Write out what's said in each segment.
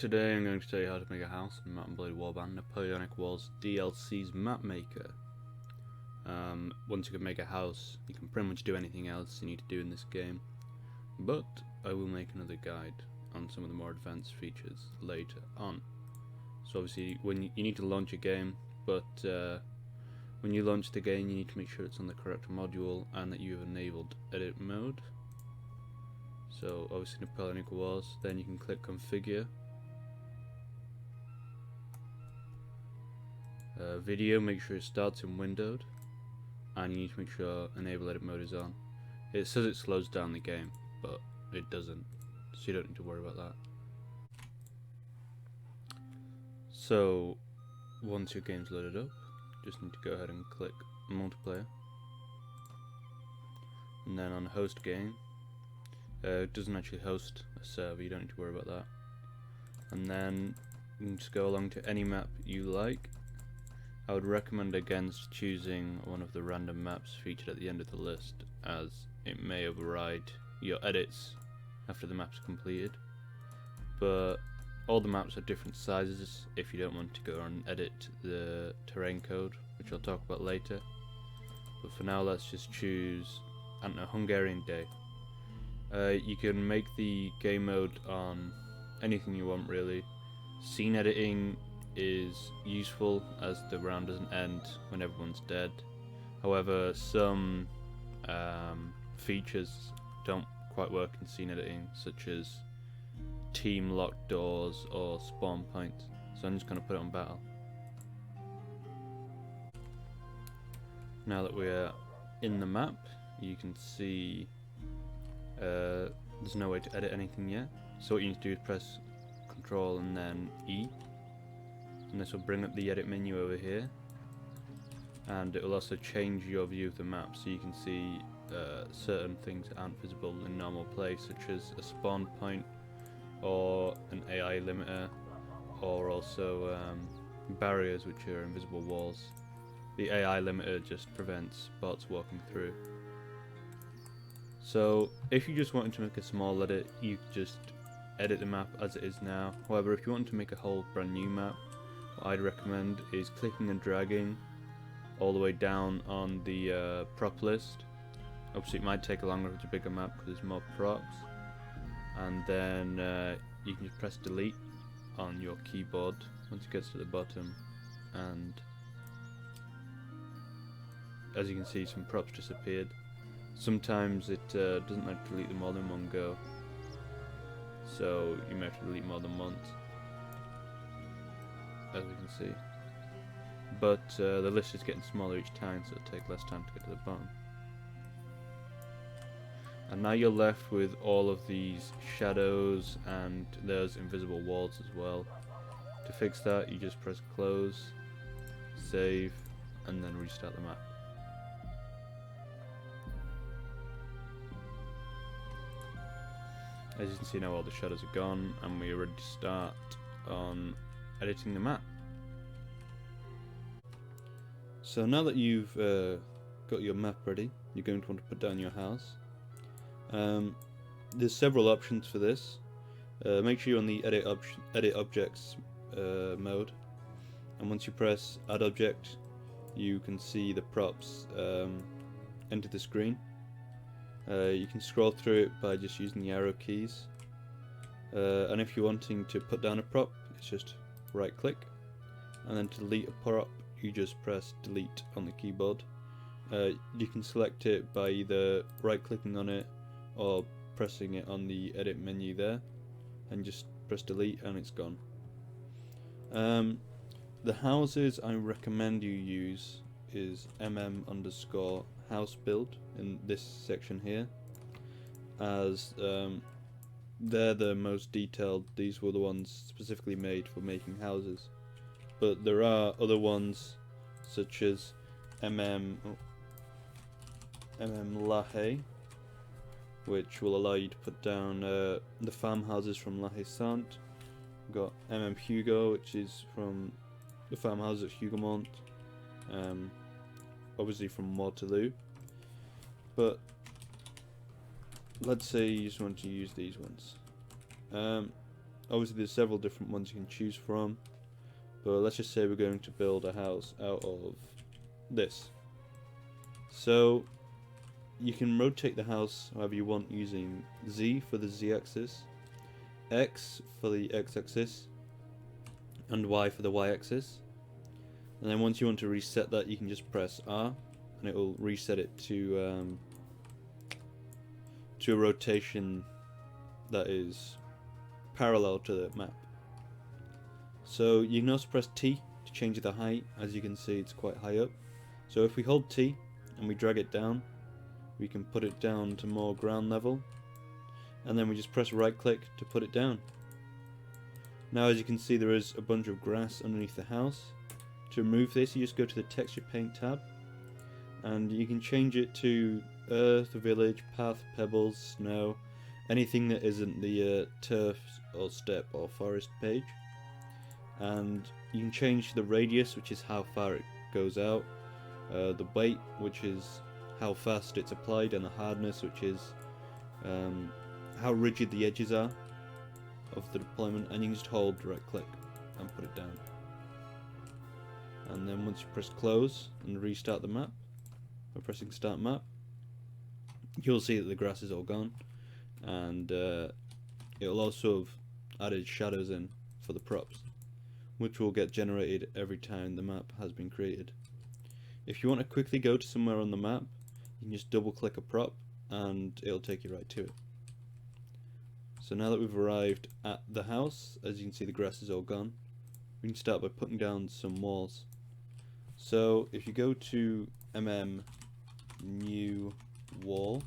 Today I'm going to tell you how to make a house in Mount & Blade Warband Napoleonic Wars DLC's Map Maker. Once you can make a house, you can pretty much do anything else you need to do in this game, but I will make another guide on some of the more advanced features later on. So obviously when you need to launch a game, but when you launch the game you need to make sure it's on the correct module and that you've enabled edit mode. So obviously Napoleonic Wars, then you can click configure. Video, make sure it starts in windowed, and you need to make sure enable edit mode is on. It says it slows down the game, but it doesn't, so you don't need to worry about that. So once your game's loaded up, just need to go ahead and click multiplayer, and then on host game, it doesn't actually host a server, you don't need to worry about that. And then you can just go along to any map you like. I would recommend against choosing one of the random maps featured at the end of the list, as it may override your edits after the map's completed. But all the maps are different sizes if you don't want to go and edit the terrain code, which I'll talk about later. But for now, let's just choose, I don't know, Hungarian Day. You can make the game mode on anything you want really. Scene editing is useful as the round doesn't end when everyone's dead. However, some features don't quite work in scene editing, such as team locked doors or spawn points. So I'm just going to put it on battle. Now that we're in the map, you can see there's no way to edit anything yet. So what you need to do is press Control and then E, and this will bring up the edit menu over here, and it will also change your view of the map, so you can see certain things that aren't visible in normal play, such as a spawn point or an AI limiter, or also barriers, which are invisible walls. The AI limiter just prevents bots walking through. So if you just wanted to make a small edit, you could just edit the map as it is now. However, if you want to make a whole brand new map, what I'd recommend is clicking and dragging all the way down on the prop list. Obviously it might take longer if it's a bigger map because there's more props, and then you can just press delete on your keyboard once it gets to the bottom, and as you can see some props disappeared. Sometimes it doesn't like to delete them all in one go, so you may have to delete more than once, as we can see. But the list is getting smaller each time, so it'll take less time to get to the bottom. And now you're left with all of these shadows and there's invisible walls as well. To fix that, you just press close, save, and then restart the map. As you can see now, all the shadows are gone and we're ready to start on editing the map. So now that you've got your map ready, you're going to want to put down your house. There's several options for this. Make sure you're on the edit objects mode, and once you press add object, you can see the props enter the screen. You can scroll through it by just using the arrow keys, and if you're wanting to put down a prop, it's just right click, and then to delete a prop you just press delete on the keyboard. You can select it by either right clicking on it or pressing it on the edit menu there, and just press delete and it's gone. The houses I recommend you use is _house build in this section here, as they're the most detailed. These were the ones specifically made for making houses, but there are other ones such as LaHaye, which will allow you to put down the farmhouses from La Haye Sainte. We've got Hugo, which is from the farmhouses at Hougoumont, obviously from Waterloo. But let's say you just want to use these ones. obviously there's several different ones you can choose from, but let's just say we're going to build a house out of this. So you can rotate the house however you want using Z for the Z axis, X for the X axis, and Y for the Y axis. And then once you want to reset that, you can just press R and it will reset it to a rotation that is parallel to the map. So you can also press T to change the height. As you can see, it's quite high up. So if we hold T and we drag it down, we can put it down to more ground level, and then we just press right click to put it down. Now as you can see, there is a bunch of grass underneath the house. To remove this, you just go to the texture paint tab and you can change it to earth, village, path, pebbles, snow, anything that isn't the turf or steppe or forest page. And you can change the radius, which is how far it goes out, the weight, which is how fast it's applied, and the hardness, which is how rigid the edges are of the deployment. And you can just hold right click and put it down. And then once you press close and restart the map by pressing start map, you'll see that the grass is all gone, and it'll also have added shadows in for the props, which will get generated every time the map has been created. If you want to quickly go to somewhere on the map, you can just double click a prop and it'll take you right to it. So now that we've arrived at the house, as you can see the grass is all gone, we can start by putting down some walls. So if you go to new wall,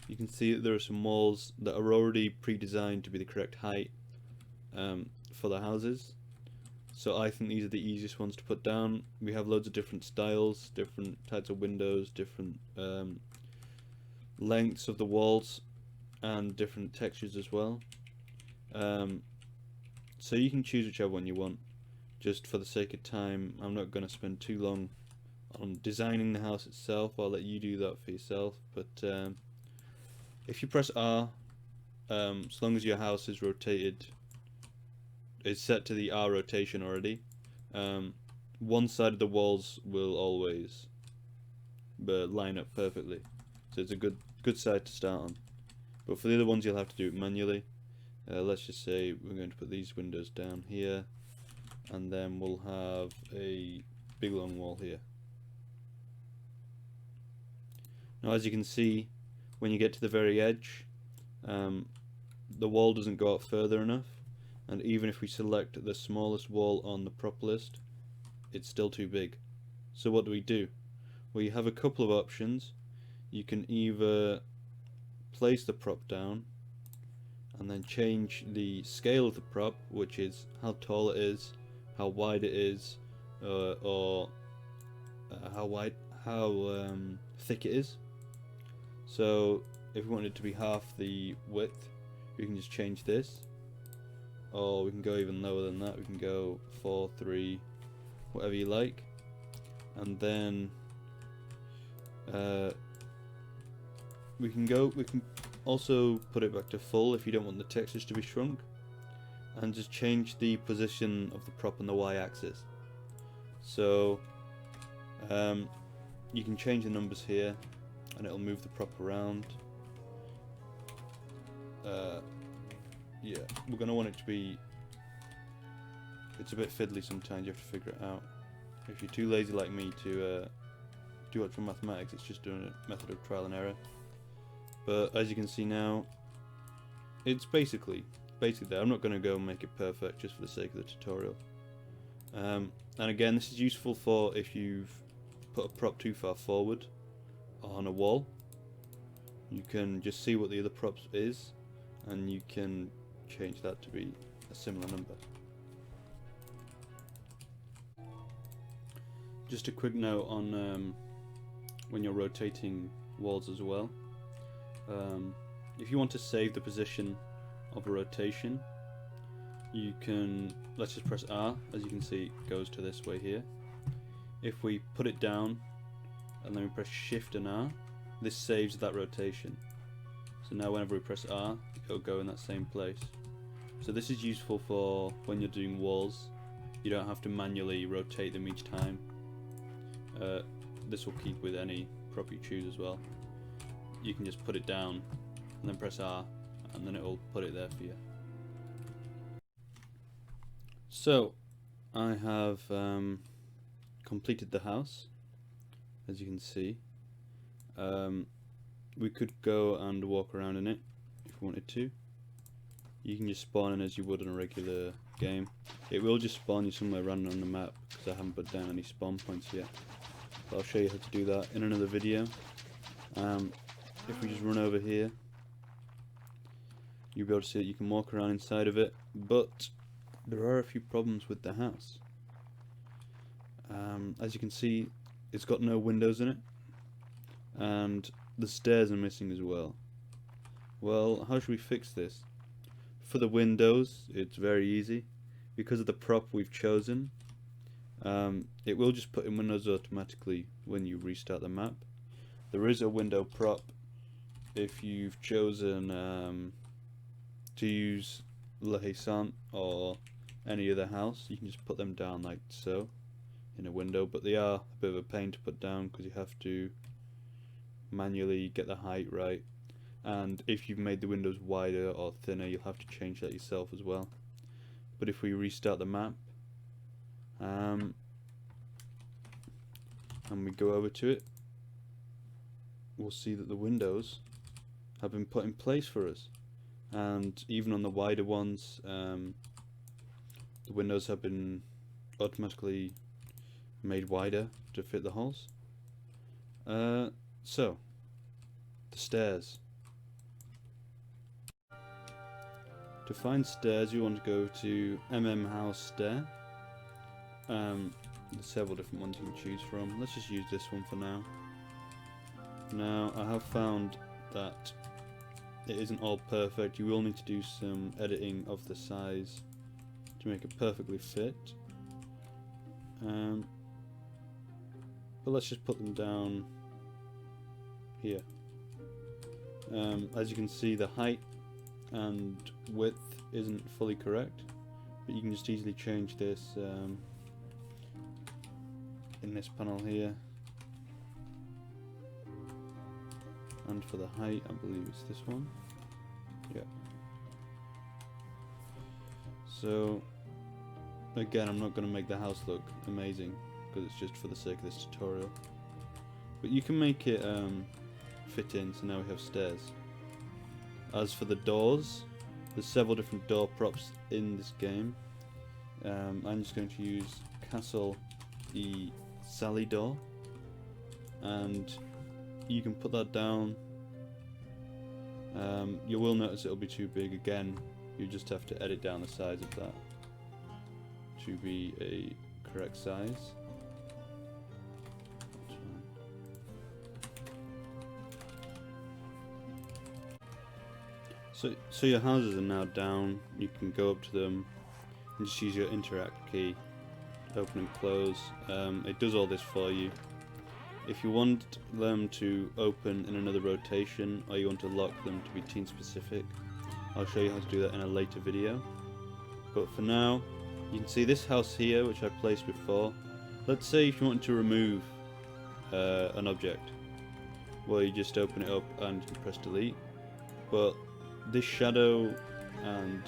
you can see that there are some walls that are already pre-designed to be the correct height for the houses. So I think these are the easiest ones to put down. We have loads of different styles, different types of windows, different lengths of the walls, and different textures as well. So you can choose whichever one you want. Just for the sake of time, I'm not going to spend too long on designing the house itself. I'll let you do that for yourself. But if you press R, as long as your house is rotated, it's set to the R rotation already, one side of the walls will always line up perfectly. So it's a good side to start on. But for the other ones, you'll have to do it manually. Let's just say we're going to put these windows down here, and then we'll have a big long wall here. Now as you can see, when you get to the very edge, the wall doesn't go out further enough, and even if we select the smallest wall on the prop list, it's still too big. So what do? Well, you have a couple of options. You can either place the prop down and then change the scale of the prop, which is how tall it is, how wide it is, or how thick it is. So if we want it to be half the width, we can just change this, or we can go even lower than that. We can go 4, 3, whatever you like, and then we can also put it back to full if you don't want the textures to be shrunk, and just change the position of the prop on the y-axis. So you can change the numbers here and it'll move the prop around. Yeah, we're going to want it to be, it's a bit fiddly sometimes, you have to figure it out. If you're too lazy like me to do actual mathematics, it's just doing a method of trial and error. But as you can see now, it's basically there. I'm not going to go and make it perfect just for the sake of the tutorial. And again, this is useful for if you've put a prop too far forward on a wall. You can just see what the other prop is, and you can change that to be a similar number. Just a quick note on when you're rotating walls as well. If you want to save the position of a rotation, you can, let's just press R. As you can see, it goes to this way here. If we put it down and then we press Shift and R, this saves that rotation. So now whenever we press R, it'll go in that same place. So So this is useful for when you're doing walls. You don't have to manually rotate them each time. This will keep with any prop you choose as well. You can just put it down and then press R, and then it will put it there for you. So I have completed the house, as you can see. We could go and walk around in it if we wanted to. You can just spawn in as you would in a regular game. It will just spawn you somewhere random on the map because I haven't put down any spawn points yet. But I'll show you how to do that in another video. If we just run over here, you'll be able to see that you can walk around inside of it, but there are a few problems with the house. As you can see, it's got no windows in it, and the stairs are missing as well. Well, how should we fix this? For the windows, it's very easy. Because of the prop we've chosen, it will just put in windows automatically when you restart the map. There is a window prop if you've chosen to use La Haisant or any other house. You can just put them down like so in a window, but they are a bit of a pain to put down because you have to manually get the height right, and if you've made the windows wider or thinner, you'll have to change that yourself as well. But if we restart the map and we go over to it, we'll see that the windows have been put in place for us, and even on the wider ones, the windows have been automatically made wider to fit the holes. So the stairs. To find stairs, you want to go to House Stair. There's several different ones you can choose from. Let's just use this one for now. Now, I have found that it isn't all perfect. You will need to do some editing of the size to make it perfectly fit. But let's just put them down here. As you can see, the height and width isn't fully correct, but you can just easily change this in this panel here. And for the height, I believe it's this one. Yeah. So again, I'm not going to make the house look amazing because it's just for the sake of this tutorial, but you can make it fit in. So now we have stairs. As for the doors, there's several different door props in this game. I'm just going to use Castle E Sally door, and you can put that down. You will notice it'll be too big. Again, you just have to edit down the size of that to be a correct size. So your houses are now down. You can go up to them and just use your interact key, open and close. It does all this for you. If you want them to open in another rotation, or you want to lock them to be team specific, I'll show you how to do that in a later video. But for now, you can see this house here, which I placed before. Let's say if you want to remove an object, well, you just open it up and you can press delete. But this shadow and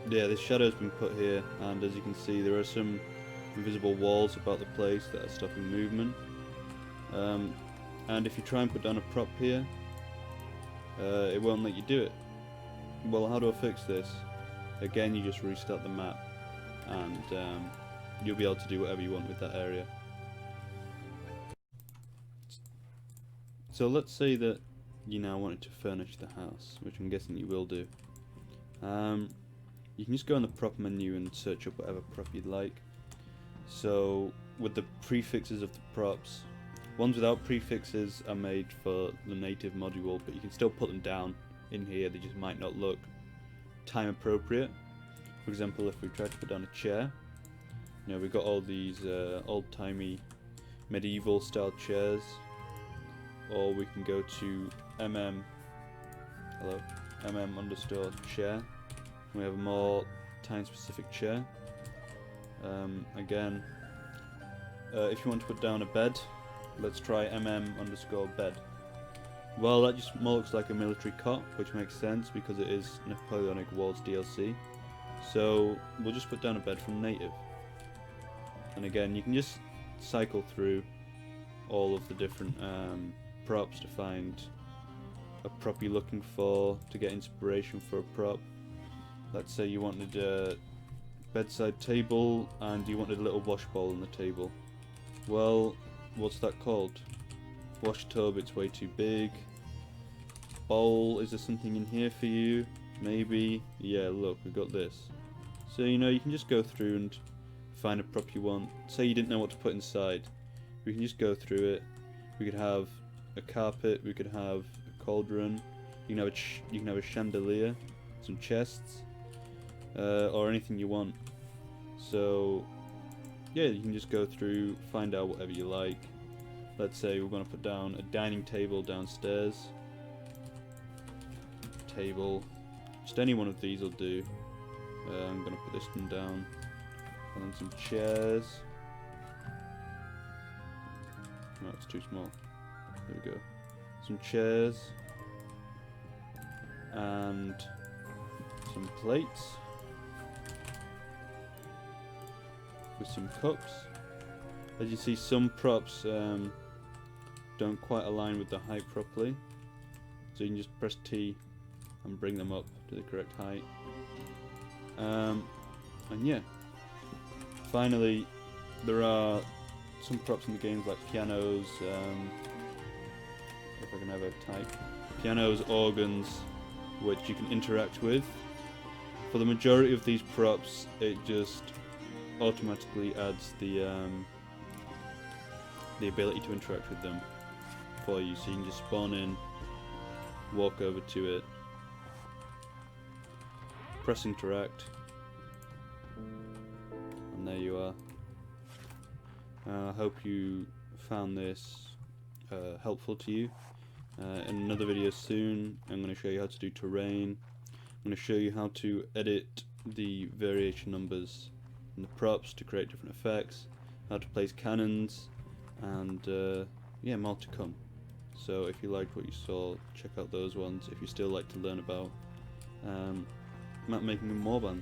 yeah, this shadow has been put here, and as you can see, there are some invisible walls about the place that are stopping movement. And if you try and put down a prop here, it won't let you do it. Well, how do I fix this? Again, you just restart the map, and you'll be able to do whatever you want with that area. So let's say that you now wanted to furnish the house, which I'm guessing you will do. You can just go in the prop menu and search up whatever prop you'd like. So with the prefixes of the props, ones without prefixes are made for the native module, but you can still put them down in here. They just might not look time appropriate. For example, if we try to put down a chair, you know, we've got all these old-timey medieval style chairs, or we can go to mm_chair, We have a more time-specific chair. Again, if you want to put down a bed, let's try mm_bed. Well, that just more looks like a military cot, which makes sense because it is Napoleonic Wars DLC. So we'll just put down a bed from native. And again, you can just cycle through all of the different props to find a prop you're looking for, to get inspiration for a prop. Let's say you wanted a bedside table and you wanted a little wash bowl on the table. Well, what's that called? Wash tub, it's way too big. Bowl, is there something in here for you? Maybe. Yeah, look, we've got this. So, you know, you can just go through and find a prop you want. Say you didn't know what to put inside. We can just go through it. We could have a carpet, we could have a cauldron, you can have a chandelier, some chests, or anything you want. So, yeah, you can just go through, find out whatever you like. Let's say we're going to put down a dining table downstairs. Table. Just any one of these will do. I'm going to put this one down. And then some chairs. No, it's too small. There we go. Some chairs. And some plates. With some cups. As you see, some props don't quite align with the height properly, so you can just press T and bring them up to the correct height. And yeah, finally, there are some props in the games like pianos, if I can ever type, pianos, organs, which you can interact with. For the majority of these props, it just automatically adds the ability to interact with them for you, so you can just spawn in, walk over to it, press interact, and there you are. I hope you found this helpful to you. In another video soon, I'm going to show you how to do terrain. I'm going to show you how to edit the variation numbers and the props to create different effects, how to place cannons, and yeah, more to come. So if you liked what you saw, check out those ones if you still like to learn about map making in Warband.